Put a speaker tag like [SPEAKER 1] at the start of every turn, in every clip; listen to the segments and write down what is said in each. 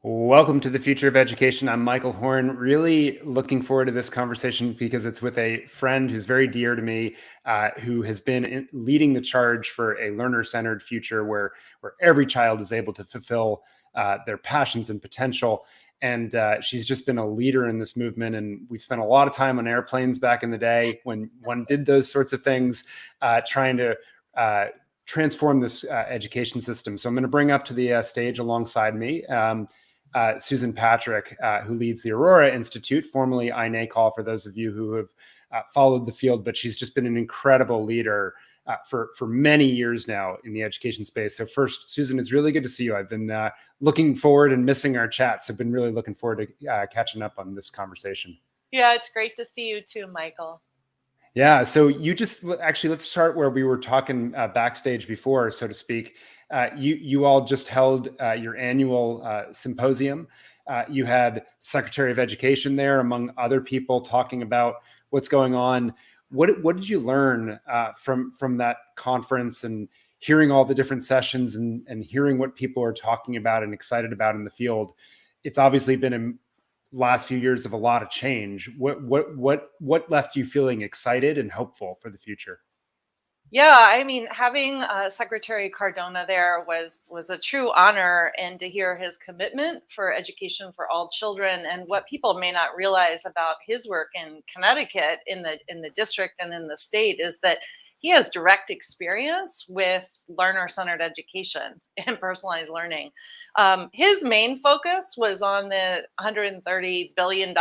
[SPEAKER 1] Welcome to the Future of Education. I'm Michael Horn. Really looking forward to this conversation because it's with a friend who's very dear to me, who has been leading the charge for a learner-centered future where every child is able to fulfill their passions and potential. And she's just been a leader in this movement. And we've spent a lot of time on airplanes back in the day when one did those sorts of things, trying to transform this education system. So I'm going to bring up to the stage alongside me Susan Patrick, who leads the Aurora Institute, formerly INACOL, for those of you who have followed the field, but she's just been an incredible leader for many years now in the education space. So first, Susan, it's really good to see you. I've been looking forward and missing our chats. I've been really looking forward to catching up on this conversation.
[SPEAKER 2] Yeah, it's great to see you too, Michael.
[SPEAKER 1] Yeah, so you just actually, let's start where we were talking backstage before, so to speak. You all just held your annual symposium. You had Secretary of Education there, among other people, talking about what's going on. What did you learn from that conference, and hearing all the different sessions and hearing what people are talking about and excited about in the field? It's obviously been a last few years of a lot of change. What left you feeling excited and hopeful for the future?
[SPEAKER 2] Yeah, I mean, having Secretary Cardona there was a true honor, and to hear his commitment for education for all children. And what people may not realize about his work in Connecticut, in the district and in the state, is that he has direct experience with learner-centered education and personalized learning. His main focus was on the $130 billion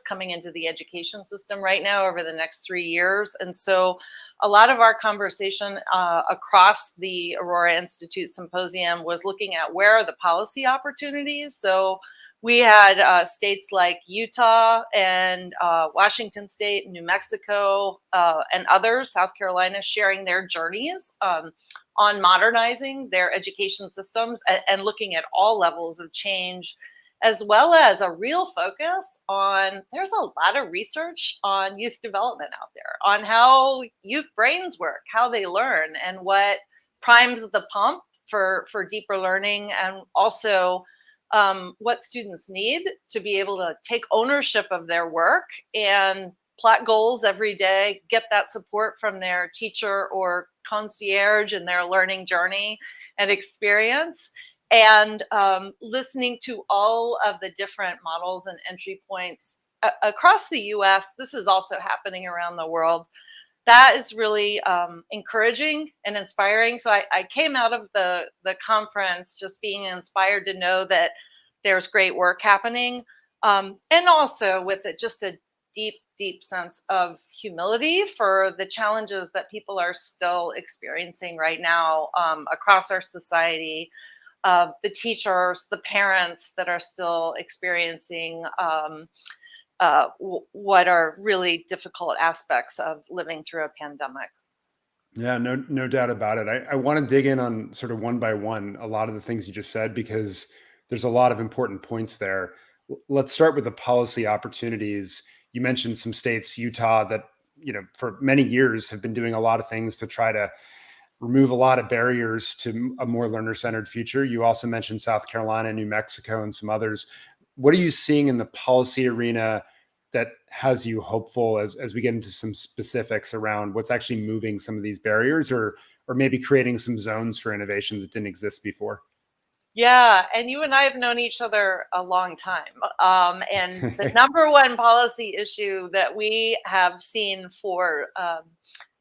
[SPEAKER 2] coming into the education system right now over the next 3 years. And so a lot of our conversation across the Aurora Institute Symposium was looking at where are the policy opportunities. So we had states like Utah and Washington State, New Mexico, and others, South Carolina, sharing their journeys on modernizing their education systems and looking at all levels of change, as well as a real focus on, there's a lot of research on youth development out there, on how youth brains work, how they learn, and what primes the pump for deeper learning, and also what students need to be able to take ownership of their work and plot goals every day, get that support from their teacher or concierge in their learning journey and experience, and listening to all of the different models and entry points across the US. This is also happening around the world. That is really encouraging and inspiring. So I came out of the conference just being inspired to know that there's great work happening, and also with it just a deep sense of humility for the challenges that people are still experiencing right now across our society. The teachers, the parents that are still experiencing what are really difficult aspects of living through a pandemic.
[SPEAKER 1] Yeah, no doubt about it. I want to dig in on sort of one by one a lot of the things you just said, because there's a lot of important points there. Let's start with the policy opportunities. You mentioned some states, Utah, that for many years have been doing a lot of things to try to remove a lot of barriers to a more learner-centered future. You also mentioned South Carolina, New Mexico, and some others. What are you seeing in the policy arena that has you hopeful as we get into some specifics around what's actually moving some of these barriers, or maybe creating some zones for innovation that didn't exist before?
[SPEAKER 2] Yeah, and you and I have known each other a long time. And the number one policy issue that we have seen for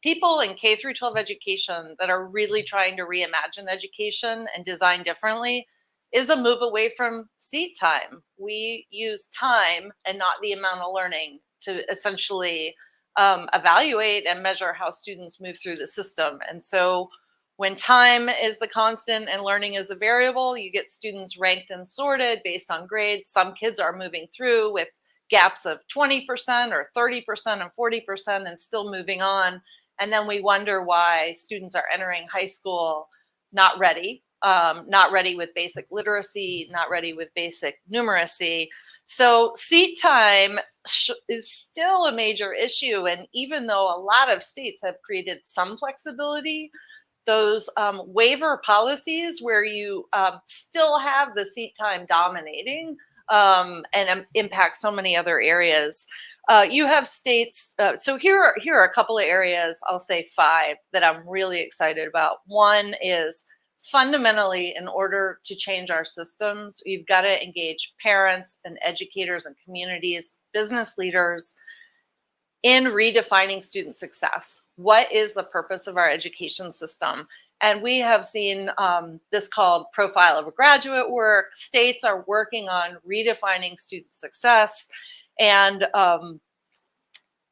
[SPEAKER 2] people in K through 12 education that are really trying to reimagine education and design differently is a move away from seat time. We use time and not the amount of learning to essentially evaluate and measure how students move through the system. And so when time is the constant and learning is the variable, you get students ranked and sorted based on grades. Some kids are moving through with gaps of 20% or 30% and 40% and still moving on. And then we wonder why students are entering high school not ready, not ready with basic literacy, not ready with basic numeracy. So seat time is still a major issue. And even though a lot of states have created some flexibility, those waiver policies where you still have the seat time dominating and impact so many other areas. You have states. So here are a couple of areas, I'll say 5, that I'm really excited about. One is fundamentally, in order to change our systems, you've got to engage parents and educators and communities, business leaders in redefining student success. What is the purpose of our education system? And we have seen this called profile of a graduate work. States are working on redefining student success. And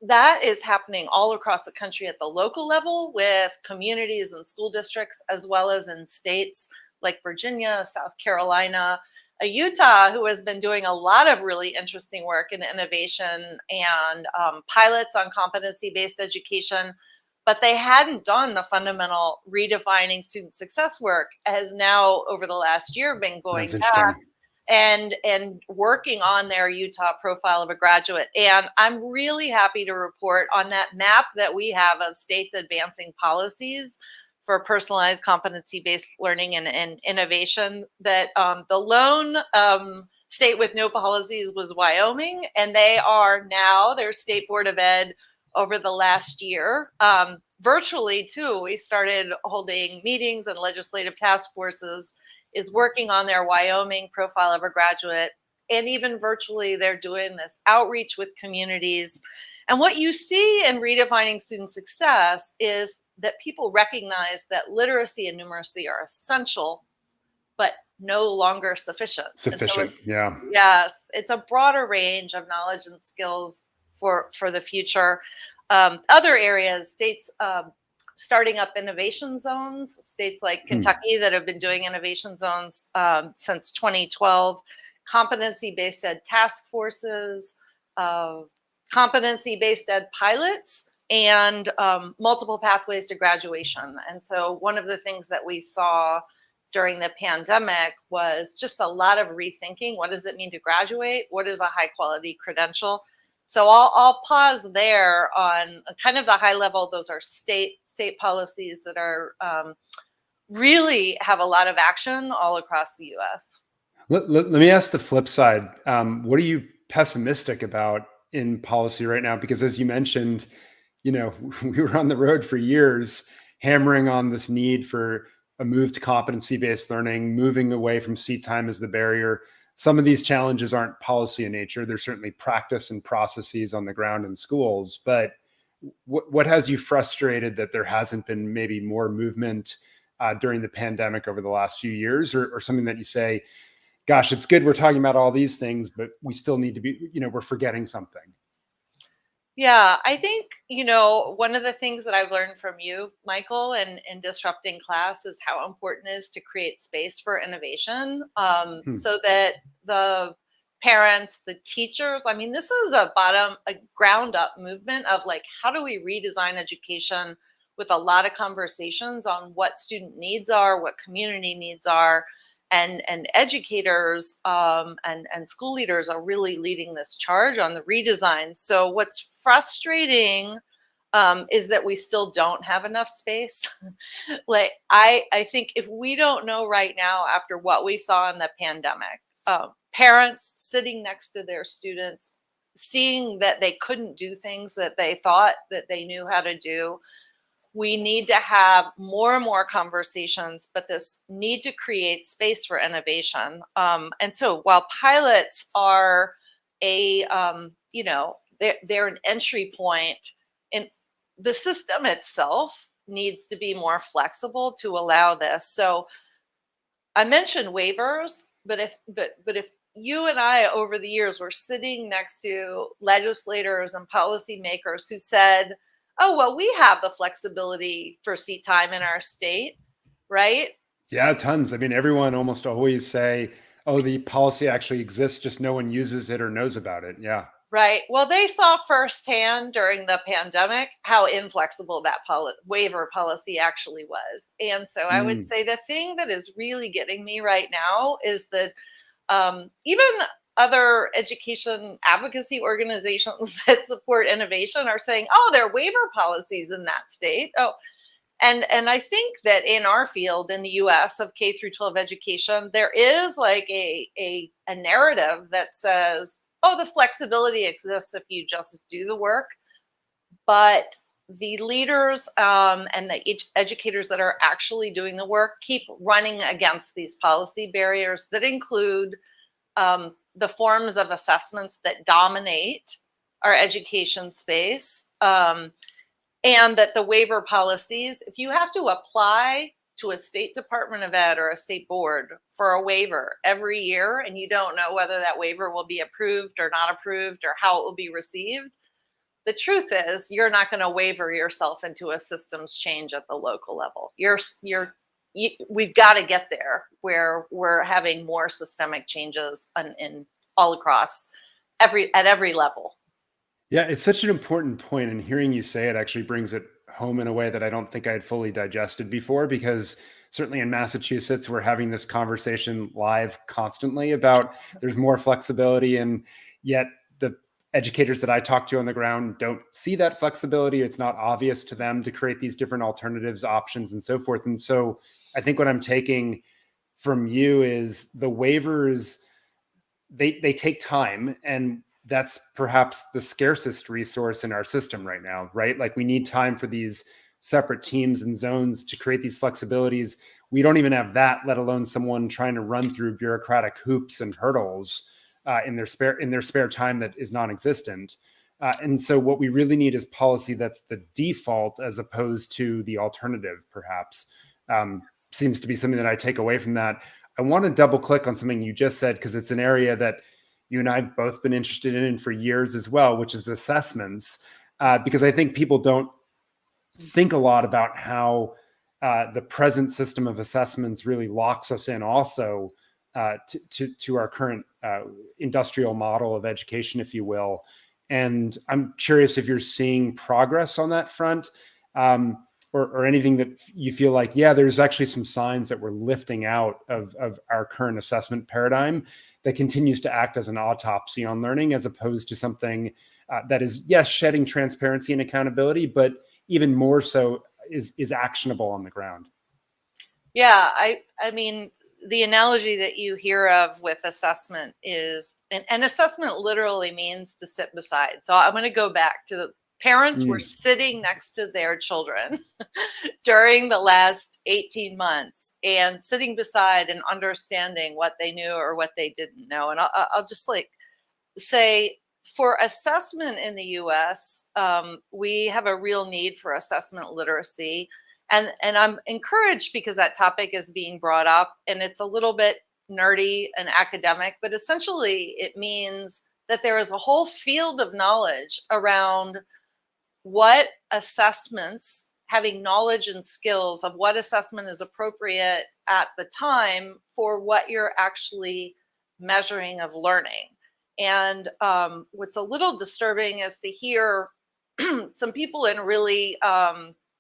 [SPEAKER 2] that is happening all across the country at the local level with communities and school districts, as well as in states like Virginia, South Carolina, Utah, who has been doing a lot of really interesting work in innovation and pilots on competency-based education, but they hadn't done the fundamental redefining student success work, has now over the last year been going back and working on their Utah profile of a graduate. And I'm really happy to report on that map that we have of states advancing policies for personalized competency-based learning and innovation, that the lone state with no policies was Wyoming, and they are now, their State Board of Ed over the last year, virtually too, we started holding meetings, and legislative task forces is working on their Wyoming profile of a graduate. And even virtually, they're doing this outreach with communities. And what you see in redefining student success is that people recognize that literacy and numeracy are essential, but no longer sufficient.
[SPEAKER 1] Sufficient, yeah.
[SPEAKER 2] Yes, it's a broader range of knowledge and skills for the future. Other areas, states starting up innovation zones, states like Kentucky that have been doing innovation zones since 2012, competency-based ed task forces, competency-based ed pilots, and multiple pathways to graduation. And so one of the things that we saw during the pandemic was just a lot of rethinking. What does it mean to graduate? What is a high quality credential? So I'll pause there on kind of the high level. Those are state policies that are really have a lot of action all across the US.
[SPEAKER 1] Let me ask the flip side. What are you pessimistic about in policy right now? Because as you mentioned, we were on the road for years hammering on this need for a move to competency-based learning, moving away from seat time as the barrier. Some of these challenges aren't policy in nature. They're certainly practice and processes on the ground in schools. But what has you frustrated that there hasn't been maybe more movement during the pandemic over the last few years, or something that you say, gosh, it's good we're talking about all these things, but we still need to be, we're forgetting something?
[SPEAKER 2] Yeah, I think, one of the things that I've learned from you, Michael, and in disrupting class is how important it is to create space for innovation so that the parents, the teachers, this is a ground up movement of like, how do we redesign education with a lot of conversations on what student needs are, what community needs are. And educators and school leaders are really leading this charge on the redesign. So what's frustrating is that we still don't have enough space. Like I think if we don't know right now, after what we saw in the pandemic, parents sitting next to their students, seeing that they couldn't do things that they thought that they knew how to do, we need to have more and more conversations, but this need to create space for innovation. And so while pilots are they're an entry point, and the system itself needs to be more flexible to allow this. So I mentioned waivers, but if you and I over the years were sitting next to legislators and policymakers who said, oh, well, we have the flexibility for seat time in our state, right?
[SPEAKER 1] Yeah, tons. Everyone almost always say, oh, the policy actually exists, just no one uses it or knows about it. Yeah.
[SPEAKER 2] Right. Well, they saw firsthand during the pandemic how inflexible that waiver policy actually was. And so I would say the thing that is really getting me right now is that even other education advocacy organizations that support innovation are saying, oh, there are waiver policies in that state. Oh, And I think that in our field in the US of K through 12 education, there is like a narrative that says, oh, the flexibility exists if you just do the work. But the leaders and the educators that are actually doing the work keep running against these policy barriers that include the forms of assessments that dominate our education space. And that the waiver policies, if you have to apply to a state department of ed or a state board for a waiver every year, and you don't know whether that waiver will be approved or not approved or how it will be received, the truth is you're not going to waiver yourself into a systems change at the local level. We've got to get there where we're having more systemic changes in all across at every level.
[SPEAKER 1] Yeah, it's such an important point, and hearing you say it actually brings it home in a way that I don't think I had fully digested before, because certainly in Massachusetts, we're having this conversation live constantly about there's more flexibility, and yet the educators that I talk to on the ground don't see that flexibility. It's not obvious to them to create these different alternatives, options, and so forth. And so I think what I'm taking from you is the waivers, they take time, and that's perhaps the scarcest resource in our system right now, right? Like we need time for these separate teams and zones to create these flexibilities. We don't even have that, let alone someone trying to run through bureaucratic hoops and hurdles in their spare time that is non-existent. And so what we really need is policy that's the default as opposed to the alternative, perhaps. Seems to be something that I take away from that. I want to double click on something you just said, because it's an area that you and I have both been interested in for years as well, which is assessments. Because I think people don't think a lot about how the present system of assessments really locks us in also to our current industrial model of education, if you will. And I'm curious if you're seeing progress on that front. Or anything that you feel like, yeah, there's actually some signs that we're lifting out of our current assessment paradigm that continues to act as an autopsy on learning, as opposed to something that is, yes, shedding transparency and accountability, but even more so is actionable on the ground.
[SPEAKER 2] Yeah, I mean, the analogy that you hear of with assessment is, and assessment literally means to sit beside. So I'm going to go back to the parents were sitting next to their children during the last 18 months and sitting beside and understanding what they knew or what they didn't know. And I'll just like say, for assessment in the US, we have a real need for assessment literacy. And I'm encouraged because that topic is being brought up, and it's a little bit nerdy and academic, but essentially it means that there is a whole field of knowledge around what assessments, having knowledge and skills of what assessment is appropriate at the time for what you're actually measuring of learning. And what's a little disturbing is to hear some people in really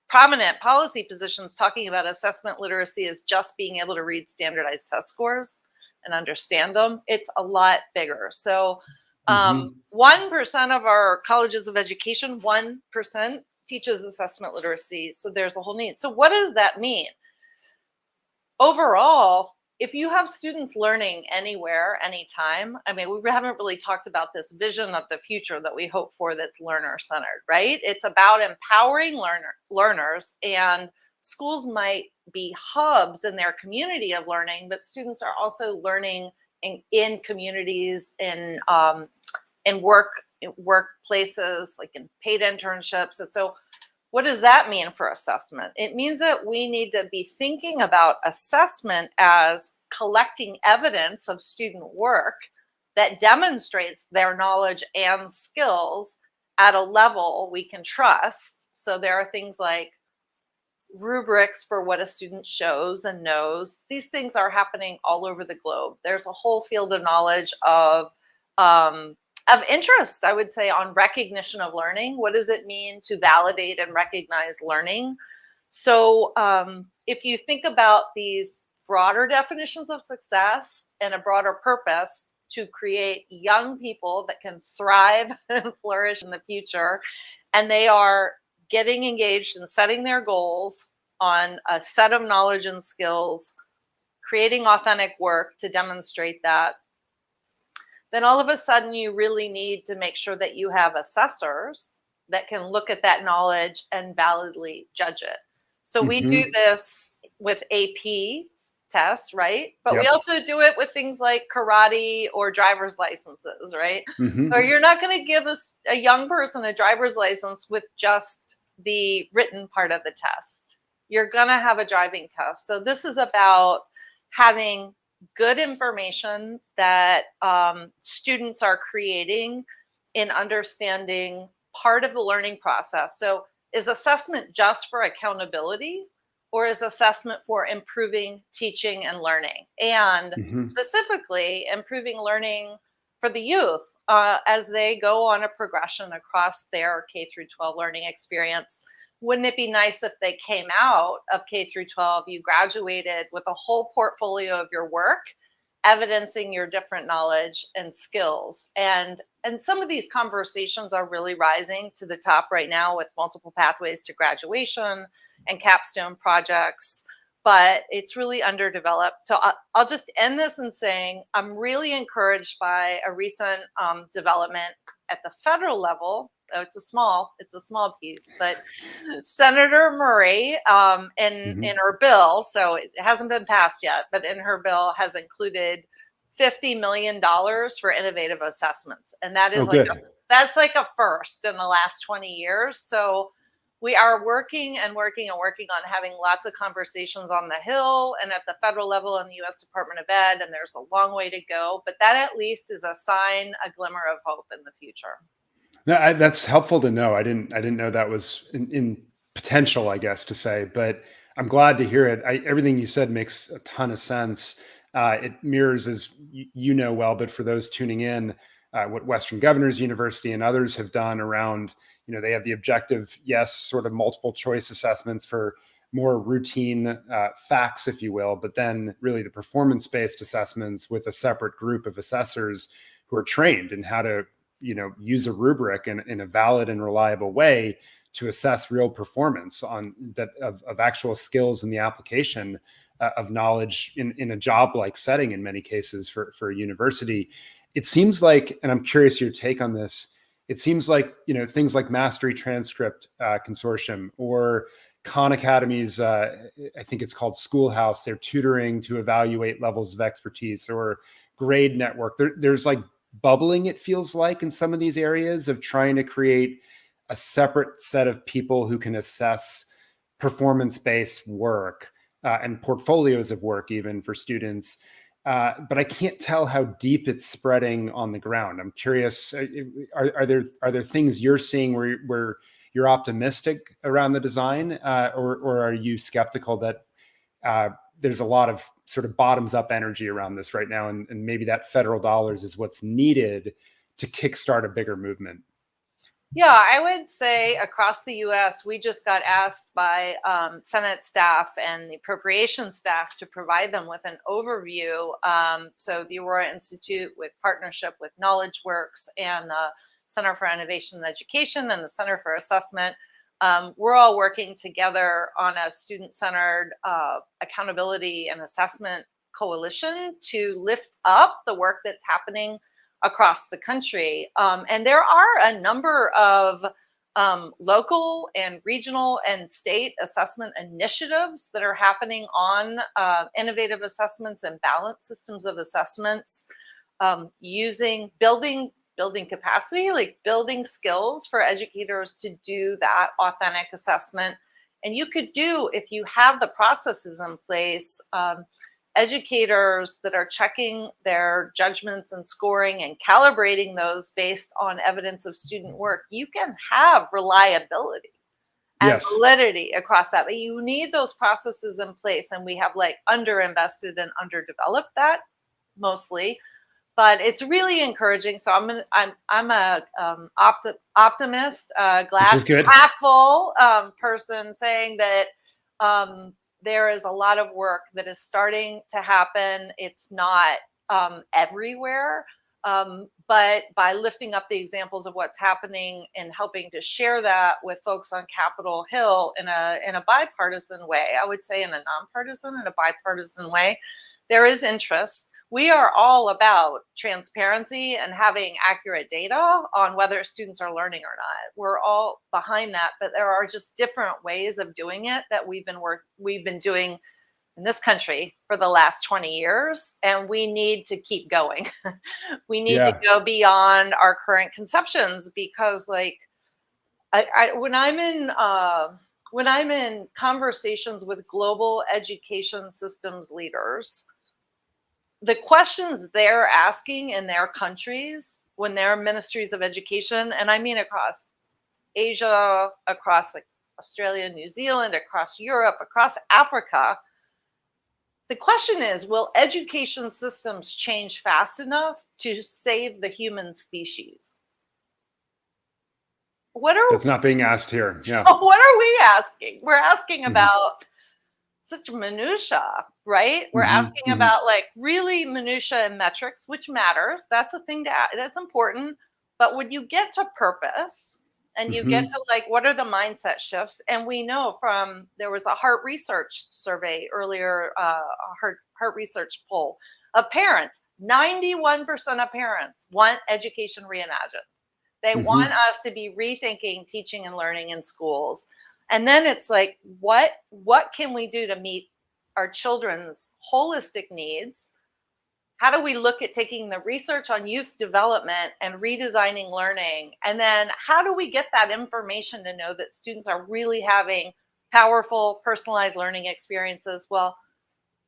[SPEAKER 2] prominent policy positions talking about assessment literacy as just being able to read standardized test scores and understand them. It's a lot bigger. So 1% of our colleges of education, 1% teaches assessment literacy. So there's a whole need. So what does that mean? Overall, if you have students learning anywhere, anytime, I mean, we haven't really talked about this vision of the future that we hope for that's learner-centered, right? It's about empowering learners, and schools might be hubs in their community of learning, but students are also learning in communities, in workplaces, like in paid internships. And so what does that mean for assessment? It means that we need to be thinking about assessment as collecting evidence of student work that demonstrates their knowledge and skills at a level we can trust. So there are things like rubrics for what a student shows and knows. These things are happening all over the globe. There's a whole field of knowledge of interest, I would say, on recognition of learning. What does it mean to validate and recognize learning? So if you think about these broader definitions of success and a broader purpose to create young people that can thrive and flourish in the future, and they are getting engaged in setting their goals, on a set of knowledge and skills, creating authentic work to demonstrate that, then all of a sudden you really need to make sure that you have assessors that can look at that knowledge and validly judge it. So we do this with AP tests, right? But we
[SPEAKER 1] Yep.
[SPEAKER 2] also do it with things like karate or driver's licenses, right? Or
[SPEAKER 1] Mm-hmm.
[SPEAKER 2] you're not going to give us a young person a driver's license with just the written part of the test. You're going to have a driving test. So this is about having good information that students are creating in understanding part of the learning process. So is assessment just for accountability, or is assessment for improving teaching and learning, and
[SPEAKER 1] Mm-hmm.
[SPEAKER 2] specifically improving learning for the youth as they go on a progression across their K through 12 learning experience? Wouldn't it be nice if they came out of K through 12, you graduated with a whole portfolio of your work, evidencing your different knowledge and skills? And some of these conversations are really rising to the top right now with multiple pathways to graduation and capstone projects, but it's really underdeveloped. So I'll just end this in saying I'm really encouraged by a recent development at the federal level. It's a small piece, but Senator Murray, in her bill, so it hasn't been passed yet, but in her bill has included $50 million for innovative assessments, and that
[SPEAKER 1] Oh,
[SPEAKER 2] is
[SPEAKER 1] good.
[SPEAKER 2] that's like a first in the last 20 years. So we are working and working and working on having lots of conversations on the Hill and at the federal level in the U.S. Department of Ed, and there's a long way to go, but that at least is a sign, a glimmer of hope in the future.
[SPEAKER 1] No, that's helpful to know. I didn't know that was in potential, I guess, to say, but I'm glad to hear it. Everything you said makes a ton of sense. It mirrors, as you know well, but for those tuning in, what Western Governors University and others have done around, they have the objective, yes, sort of multiple choice assessments for more routine facts, if you will, but then really the performance-based assessments with a separate group of assessors who are trained in how to use a rubric in a valid and reliable way to assess real performance on that of actual skills in the application of knowledge in a job like setting in many cases for a university. It seems like, and I'm curious your take on this, it seems like things like Mastery Transcript Consortium or Khan Academy's I think it's called Schoolhouse, they're tutoring to evaluate levels of expertise, or Grade Network, there's like bubbling, it feels like, in some of these areas of trying to create a separate set of people who can assess performance-based work and portfolios of work even for students. But I can't tell how deep it's spreading on the ground. I'm curious, are there things you're seeing where you're optimistic around the design, or are you skeptical that there's a lot of sort of bottoms up energy around this right now, and maybe that federal dollars is what's needed to kickstart a bigger movement?
[SPEAKER 2] Yeah, I would say across the US, we just got asked by Senate staff and the appropriation staff to provide them with an overview. So the Aurora Institute, with partnership with KnowledgeWorks and the Center for Innovation and Education and the Center for Assessment, we're all working together on a student-centered accountability and assessment coalition to lift up the work that's happening across the country. And there are a number of local and regional and state assessment initiatives that are happening on innovative assessments and balanced systems of assessments, using building capacity, like building skills for educators to do that authentic assessment. And you could do, if you have the processes in place, educators that are checking their judgments and scoring and calibrating those based on evidence of student work, you can have reliability and
[SPEAKER 1] Yes.
[SPEAKER 2] validity across that. But you need those processes in place, and we have like underinvested and underdeveloped that mostly. But it's really encouraging. So I'm a optimist,
[SPEAKER 1] Which is
[SPEAKER 2] glass
[SPEAKER 1] good.
[SPEAKER 2] half full person, saying that there is a lot of work that is starting to happen. It's not everywhere, But by lifting up the examples of what's happening and helping to share that with folks on Capitol Hill in a bipartisan way, I would say in a nonpartisan and a bipartisan way, there is interest. We are all about transparency and having accurate data on whether students are learning or not. We're all behind that, but there are just different ways of doing it that we've been doing in this country for the last 20 years, and we need to keep going. We need to go beyond our current conceptions, because like when I'm in conversations with global education systems leaders, the questions they're asking in their countries when they're ministries of education, and I mean across Asia, across like Australia, New Zealand, across Europe, across Africa, the question is, will education systems change fast enough to save the human species?
[SPEAKER 1] That's not being asked here. Yeah.
[SPEAKER 2] What are we asking? We're asking about such minutia, right? We're asking about like really minutia and metrics, which matters. That's a thing that's important. But when you get to purpose and you get to like, what are the mindset shifts? And we know there was a heart research survey earlier, a heart research poll of parents. 91% of parents want education reimagined. They want us to be rethinking teaching and learning in schools. And then it's like, what can we do to meet our children's holistic needs? How do we look at taking the research on youth development and redesigning learning? And then how do we get that information to know that students are really having powerful, personalized learning experiences? Well,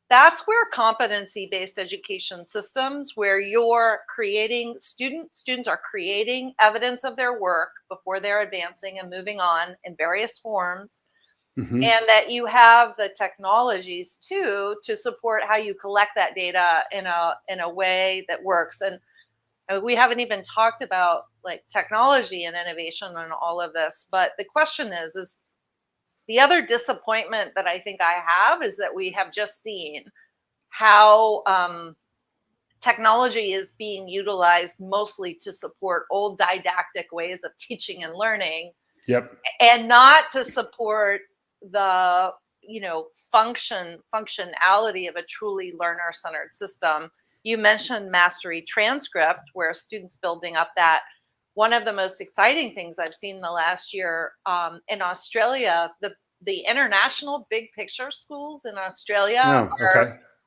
[SPEAKER 2] that's where competency-based education systems, where you're creating students are creating evidence of their work before they're advancing and moving on in various forms. And that you have the technologies too to support how you collect that data in a way that works. And we haven't even talked about like technology and innovation and all of this, but the question is the other disappointment that I think I have is that we have just seen how technology is being utilized mostly to support old didactic ways of teaching and learning. And not to support the functionality of a truly learner-centered system. You mentioned Mastery Transcript, where students building up that. One of the most exciting things I've seen in the last year in Australia, the international big picture schools in Australia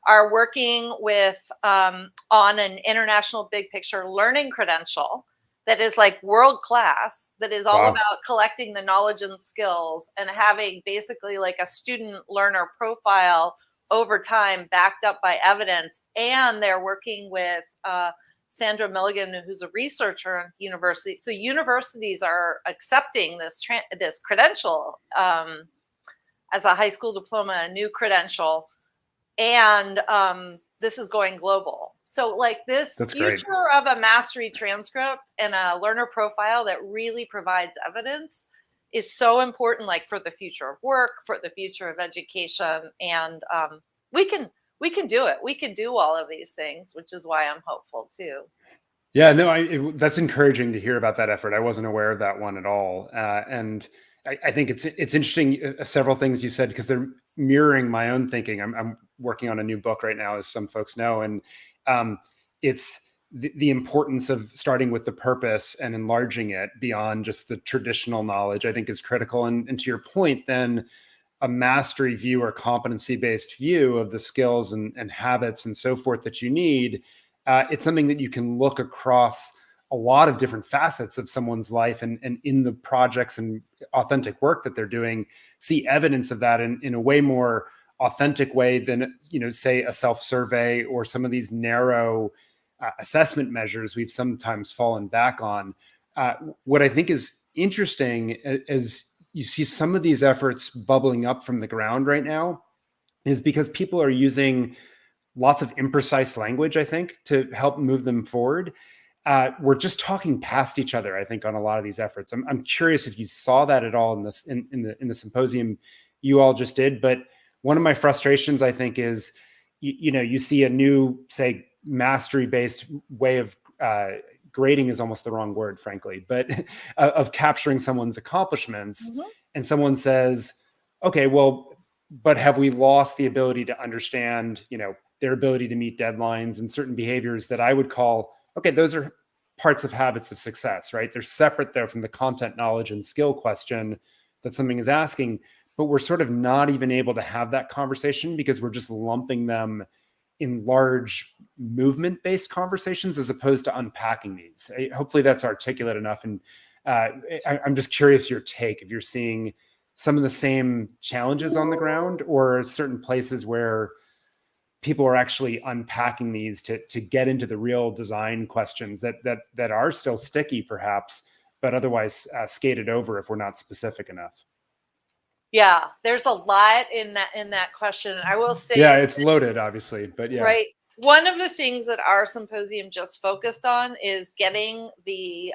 [SPEAKER 2] are working with on an international big picture learning credential that is like world class, that is all about collecting the knowledge and skills and having basically like a student learner profile over time backed up by evidence. And they're working with Sandra Milligan, who's a researcher at university. So universities are accepting this credential as a high school diploma, a new credential. And this is going global. So like this future of a mastery transcript and a learner profile that really provides evidence is so important, like for the future of work, for the future of education. And we can do it. We can do all of these things, which is why I'm hopeful too.
[SPEAKER 1] Yeah, no, that's encouraging to hear about that effort. I wasn't aware of that one at all. And I think it's interesting, several things you said, because they're mirroring my own thinking. I'm working on a new book right now, as some folks know, and it's the importance of starting with the purpose and enlarging it beyond just the traditional knowledge, I think is critical. And to your point, then a mastery view or competency-based view of the skills and habits and so forth that you need, it's something that you can look across a lot of different facets of someone's life, and in the projects and authentic work that they're doing, see evidence of that in a way more authentic way than, say a self-survey or some of these narrow assessment measures we've sometimes fallen back on. What I think is interesting is you see some of these efforts bubbling up from the ground right now is because people are using lots of imprecise language, I think, to help move them forward. We're just talking past each other, I think, on a lot of these efforts. I'm curious if you saw that at all in the symposium you all just did. But one of my frustrations, I think, is you see a new, say, mastery-based way of grading is almost the wrong word, frankly, but of capturing someone's accomplishments.
[SPEAKER 2] Mhm.
[SPEAKER 1] And someone says, okay, well, but have we lost the ability to understand, their ability to meet deadlines and certain behaviors that I would call, okay, those are parts of habits of success, right? They're separate though from the content, knowledge, and skill question that something is asking, but we're sort of not even able to have that conversation because we're just lumping them in large movement-based conversations as opposed to unpacking these. Hopefully that's articulate enough. And I'm just curious your take, if you're seeing some of the same challenges on the ground or certain places where people are actually unpacking these to get into the real design questions that are still sticky perhaps, but otherwise skated over if we're not specific enough.
[SPEAKER 2] Yeah, there's a lot in that question. I will
[SPEAKER 1] Yeah,
[SPEAKER 2] say,
[SPEAKER 1] it's loaded, obviously, but yeah.
[SPEAKER 2] right, one of the things that our symposium just focused on is getting the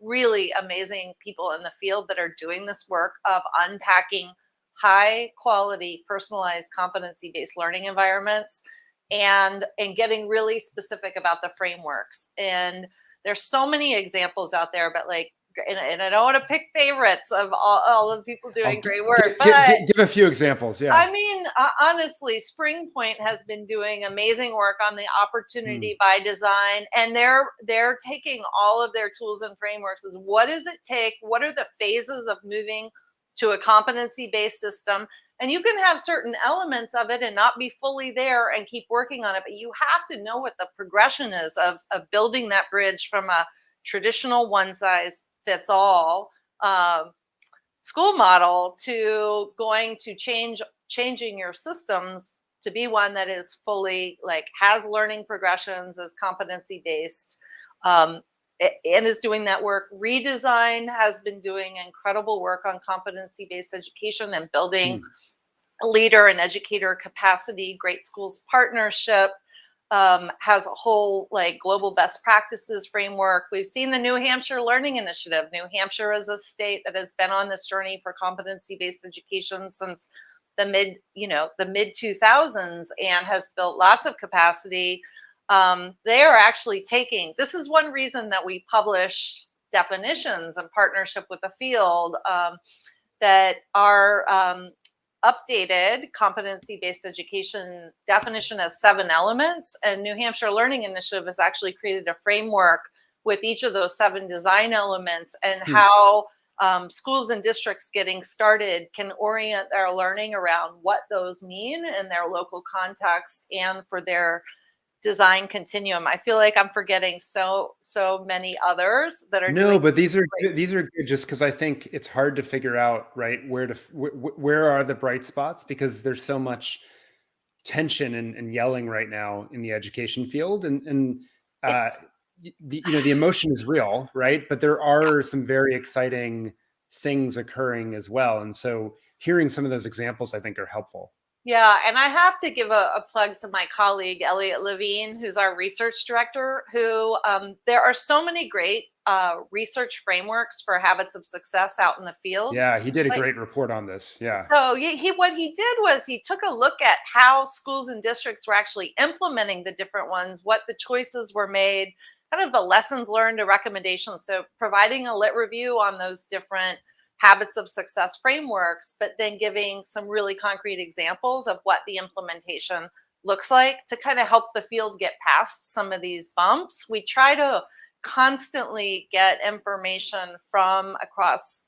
[SPEAKER 2] really amazing people in the field that are doing this work of unpacking high quality, personalized, competency based learning environments, and getting really specific about the frameworks. And there's so many examples out there, but like, and I don't want to pick favorites of all of the people doing great work, but
[SPEAKER 1] Give a few examples. Yeah.
[SPEAKER 2] I mean, honestly, Spring Point has been doing amazing work on the
[SPEAKER 1] Mm.
[SPEAKER 2] opportunity by design, and they're taking all of their tools and frameworks as what does it take? What are the phases of moving to a competency-based system? And you can have certain elements of it and not be fully there and keep working on it, but you have to know what the progression is of building that bridge from a traditional one size fits all school model to going to changing your systems to be one that is fully like has learning progressions, is competency based, um, and is doing that work. Redesign has been doing incredible work on competency based education and building
[SPEAKER 1] Mm.
[SPEAKER 2] leader and educator capacity. Great Schools Partnership has a whole like global best practices framework. We've seen the New Hampshire Learning Initiative. New Hampshire is a state that has been on this journey for competency-based education since the mid 2000s and has built lots of capacity. They are actually taking. This is one reason that we publish definitions in partnership with the field that are updated competency-based education definition as 7 elements, and New Hampshire Learning Initiative has actually created a framework with each of those 7 design elements and how schools and districts getting started can orient their learning around what those mean in their local context and for their design continuum. I feel like I'm forgetting so many others that are doing
[SPEAKER 1] No, but these are
[SPEAKER 2] great.
[SPEAKER 1] good. These are good just because I think it's hard to figure out, right, where are the bright spots, because there's so much tension and yelling right now in the education field, and uh,
[SPEAKER 2] It's
[SPEAKER 1] the emotion is real, right? But there are some very exciting things occurring as well, and so hearing some of those examples, I think, are helpful.
[SPEAKER 2] Yeah, and I have to give a plug to my colleague Elliot Levine, who's our research director. Who there are so many great research frameworks for habits of success out in the field.
[SPEAKER 1] Yeah, he did a
[SPEAKER 2] Like,
[SPEAKER 1] great report on this. Yeah.
[SPEAKER 2] so he what he did was he took a look at how schools and districts were actually implementing the different ones, what the choices were made, kind of the lessons learned, the recommendations. So providing a lit review on those different habits of success frameworks, but then giving some really concrete examples of what the implementation looks like to kind of help the field get past some of these bumps. We try to constantly get information from across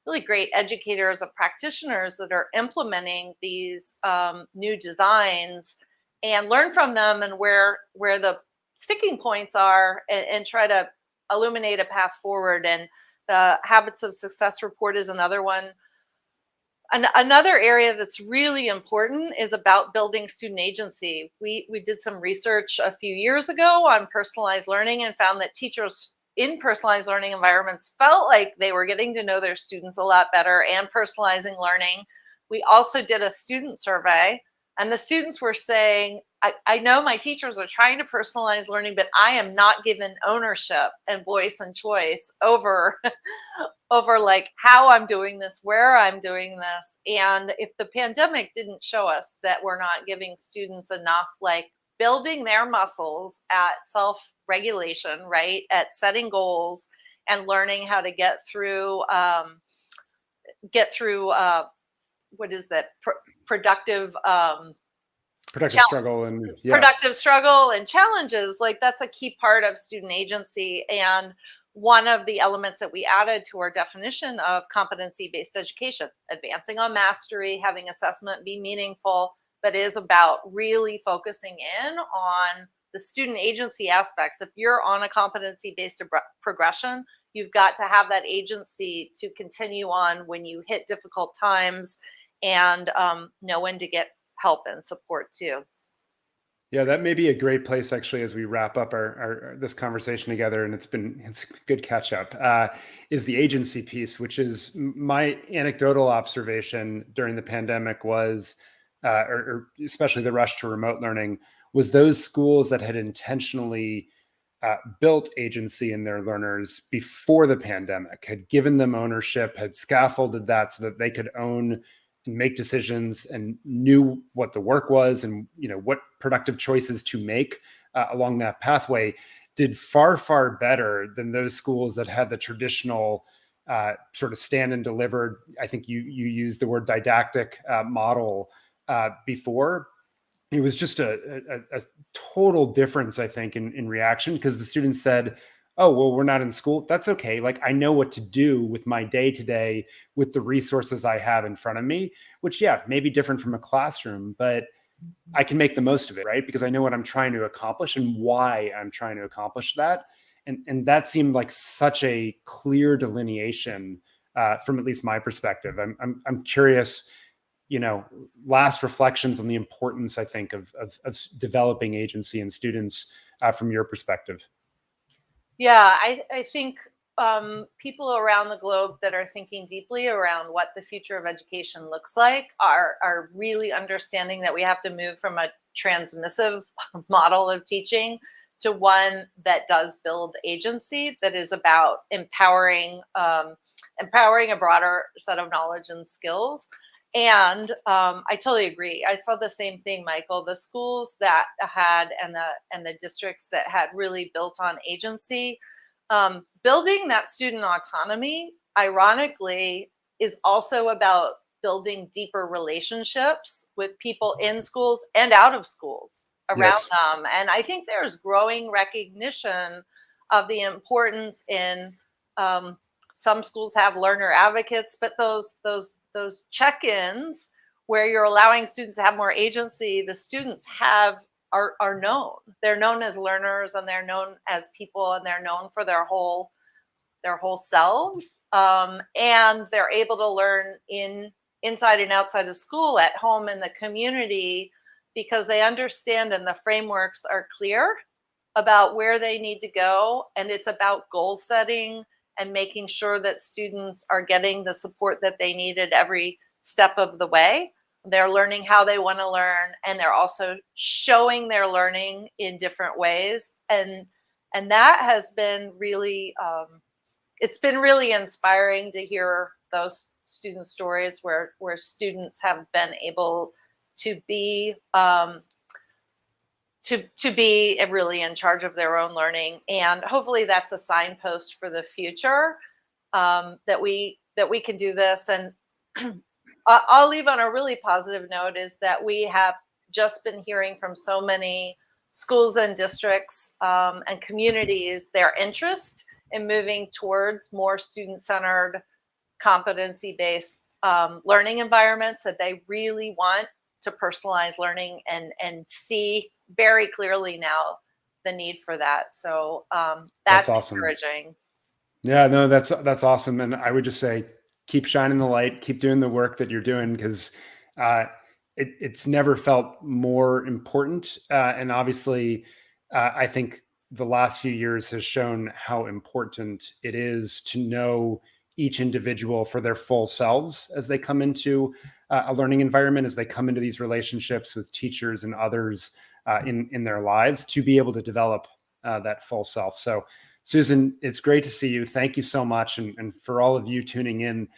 [SPEAKER 2] really great educators and practitioners that are implementing these new designs and learn from them and where the sticking points are, and try to illuminate a path forward. And the habits of success report is another one. Another area that's really important is about building student agency. We did some research a few years ago on personalized learning and found that teachers in personalized learning environments felt like they were getting to know their students a lot better and personalizing learning. We also did a student survey, and the students were saying, I know my teachers are trying to personalize learning, but I am not given ownership and voice and choice over over like how I'm doing this, where I'm doing this. And if the pandemic didn't show us that we're not giving students enough like building their muscles at self-regulation, right? At setting goals and learning how to get through what is that? Productive
[SPEAKER 1] struggle and
[SPEAKER 2] productive struggle and challenges. Like, that's a key part of student agency. And one of the elements that we added to our definition of competency-based education, advancing on mastery, having assessment be meaningful, that is about really focusing in on the student agency aspects. If you're on a competency-based progression, you've got to have that agency to continue on when you hit difficult times, and know when to get help and support too.
[SPEAKER 1] Yeah, that may be a great place actually as we wrap up our this conversation together, and it's good catch up. Is the agency piece, which is my anecdotal observation during the pandemic was, or especially the rush to remote learning, was those schools that had intentionally built agency in their learners before the pandemic, had given them ownership, had scaffolded that so that they could own and make decisions and knew what the work was and what productive choices to make along that pathway, did far better than those schools that had the traditional sort of stand and delivered. I think you used the word didactic model before. It was just a total difference, I think, in reaction, because the students said, oh, well, we're not in school. That's okay. Like, I know what to do with my day to day with the resources I have in front of me, which, yeah, may be different from a classroom, but I can make the most of it, right? Because I know what I'm trying to accomplish and why I'm trying to accomplish that. And that seemed like such a clear delineation from at least my perspective. I'm curious, last reflections on the importance, I think, of developing agency in students from your perspective.
[SPEAKER 2] Yeah, I think people around the globe that are thinking deeply around what the future of education looks like are really understanding that we have to move from a transmissive model of teaching to one that does build agency, that is about empowering a broader set of knowledge and skills. And I totally agree. I saw the same thing, Michael. The schools that had and the districts that had really built on agency, building that student autonomy, ironically, is also about building deeper relationships with people in schools and out of schools around them. And I think there's growing recognition of the importance in some schools have learner advocates, but those check-ins where you're allowing students to have more agency, the students are known. They're known as learners, and they're known as people, and they're known for their whole selves, and they're able to learn inside and outside of school, at home, in the community, because they understand and the frameworks are clear about where they need to go. And it's about goal setting and making sure that students are getting the support that they need at every step of the way. They're learning how they want to learn, and they're also showing their learning in different ways. And that has been really, it's been really inspiring to hear those student stories where students have been able to be to be really in charge of their own learning. And hopefully that's a signpost for the future, that we can do this. And I'll leave on a really positive note, is that we have just been hearing from so many schools and districts and communities their interest in moving towards more student-centered, competency-based learning environments, that they really want to personalize learning and see very clearly now the need for that. So that's awesome. Encouraging.
[SPEAKER 1] Yeah, no, that's awesome. And I would just say, keep shining the light, keep doing the work that you're doing, because it's never felt more important. And obviously, I think the last few years has shown how important it is to know each individual for their full selves as they come into a learning environment, as they come into these relationships with teachers and others in their lives, to be able to develop that full self. So, Susan, it's great to see you. Thank you so much. And for all of you tuning in,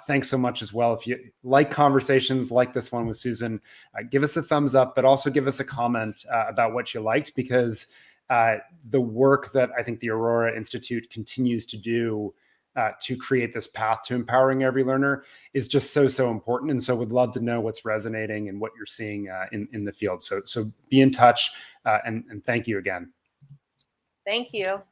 [SPEAKER 1] Thanks so much as well. If you like conversations like this one with Susan, give us a thumbs up, but also give us a comment about what you liked, because the work that I think the Aurora Institute continues to do to create this path to empowering every learner is just so important. And so would love to know what's resonating and what you're seeing in the field. So be in touch, and thank you again.
[SPEAKER 2] Thank you.